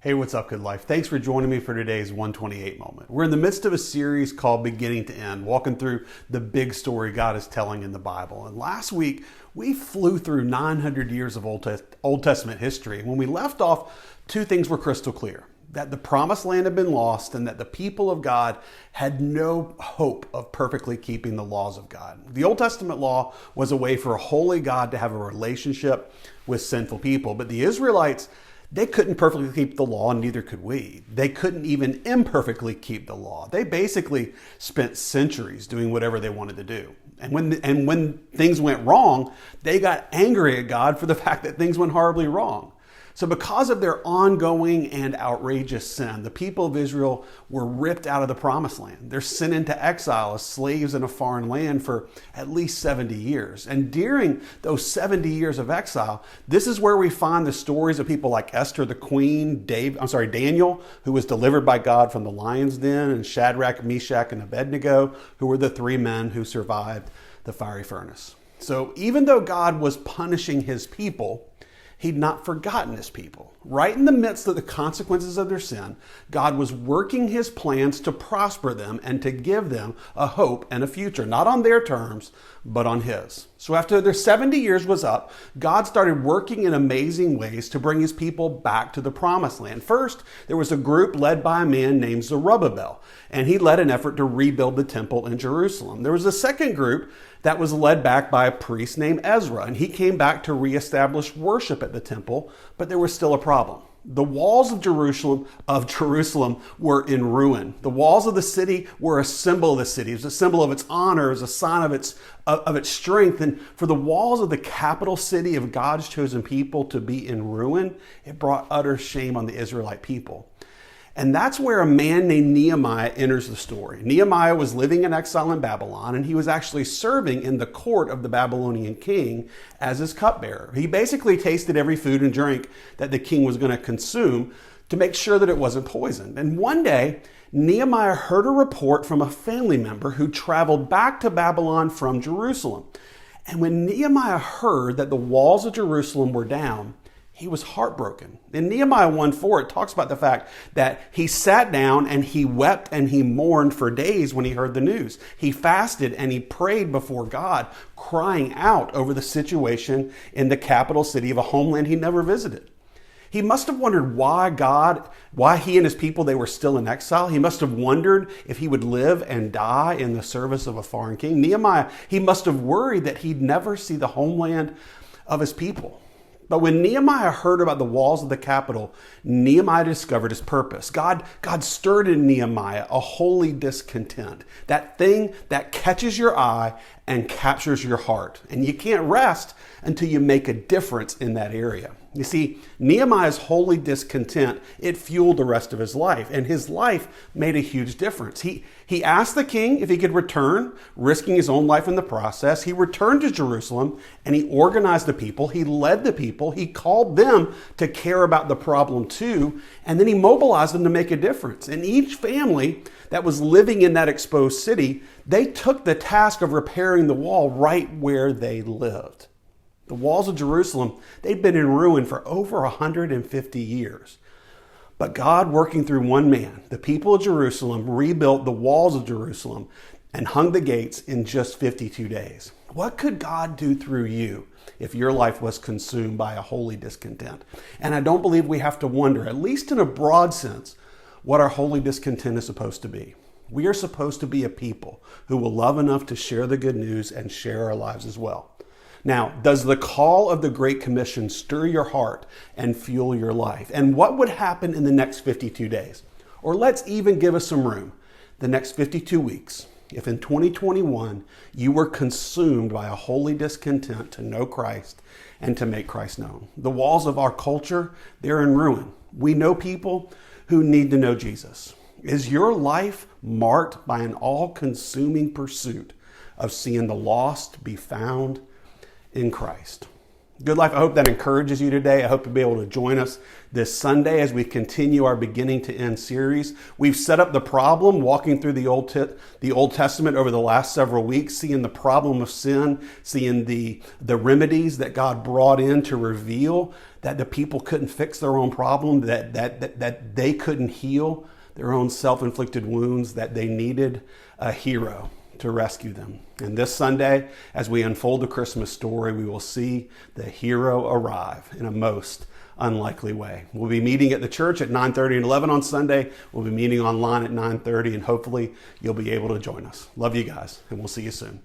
Hey, what's up, Good Life? Thanks for joining me for today's 128 moment. We're in the midst of a series called Beginning to End, walking through the big story God is telling in the Bible. And last week, we flew through 900 years of Old Testament history. And when we left off, two things were crystal clear: that the promised land had been lost and that the people of God had no hope of perfectly keeping the laws of God. The Old Testament law was a way for a holy God to have a relationship with sinful people, but the Israelites, they couldn't perfectly keep the law, and neither could we. They couldn't even imperfectly keep the law. They basically spent centuries doing whatever they wanted to do. And when things went wrong, they got angry at God for the fact that things went horribly wrong. So because of their ongoing and outrageous sin, the people of Israel were ripped out of the promised land. They're sent into exile as slaves in a foreign land for at least 70 years. And during those 70 years of exile, this is where we find the stories of people like Esther the queen, Daniel, who was delivered by God from the lion's den, and Shadrach, Meshach, and Abednego, who were the three men who survived the fiery furnace. So even though God was punishing his people, he'd not forgotten his people. Right in the midst of the consequences of their sin, God was working his plans to prosper them and to give them a hope and a future, not on their terms, but on his. So after their 70 years was up, God started working in amazing ways to bring his people back to the promised land. First, there was a group led by a man named Zerubbabel, and he led an effort to rebuild the temple in Jerusalem. There was a second group that was led back by a priest named Ezra, and he came back to reestablish worship at the temple, but there was still a problem. The walls of Jerusalem were in ruin. The walls of the city were a symbol of the city. It was a symbol of its honor, it was a sign of its strength. And for the walls of the capital city of God's chosen people to be in ruin, it brought utter shame on the Israelite people. And that's where a man named Nehemiah enters the story. Nehemiah was living in exile in Babylon, and he was actually serving in the court of the Babylonian king as his cupbearer. He basically tasted every food and drink that the king was going to consume to make sure that it wasn't poisoned. And one day, Nehemiah heard a report from a family member who traveled back to Babylon from Jerusalem. And when Nehemiah heard that the walls of Jerusalem were down, he was heartbroken. In Nehemiah 1:4, it talks about the fact that he sat down and he wept and he mourned for days when he heard the news. He fasted and he prayed before God, crying out over the situation in the capital city of a homeland he never visited. He must have wondered why he and his people, they were still in exile. He must have wondered if he would live and die in the service of a foreign king. Nehemiah, he must have worried that he'd never see the homeland of his people. But when Nehemiah heard about the walls of the capital, Nehemiah discovered his purpose. God stirred in Nehemiah a holy discontent, that thing that catches your eye and captures your heart. And you can't rest until you make a difference in that area. You see, Nehemiah's holy discontent, it fueled the rest of his life, and his life made a huge difference. He asked the king if he could return, risking his own life in the process. He returned to Jerusalem, and he organized the people. He led the people. He called them to care about the problem too, and then he mobilized them to make a difference. And each family that was living in that exposed city, they took the task of repairing the wall right where they lived. The walls of Jerusalem, they'd been in ruin for over 150 years. But God, working through one man, the people of Jerusalem rebuilt the walls of Jerusalem and hung the gates in just 52 days. What could God do through you if your life was consumed by a holy discontent? And I don't believe we have to wonder, at least in a broad sense, what our holy discontent is supposed to be. We are supposed to be a people who will love enough to share the good news and share our lives as well. Now, does the call of the Great Commission stir your heart and fuel your life? And what would happen in the next 52 days? Or let's even give us some room, the next 52 weeks, if in 2021 you were consumed by a holy discontent to know Christ and to make Christ known. The walls of our culture, they're in ruin. We know people who need to know Jesus. Is your life marked by an all-consuming pursuit of seeing the lost be found in Christ? Good Life, I hope that encourages you today. I hope you'll be able to join us this Sunday as we continue our Beginning to End series. We've set up the problem, walking through the Old Testament over the last several weeks, seeing the problem of sin, seeing the remedies that God brought in to reveal that the people couldn't fix their own problem, that they couldn't heal their own self-inflicted wounds, that they needed a hero to rescue them. And this Sunday, as we unfold the Christmas story, we will see the hero arrive in a most unlikely way. We'll be meeting at the church at 9:30 and 11 on Sunday. We'll be meeting online at 9:30, and hopefully you'll be able to join us. Love you guys, and we'll see you soon.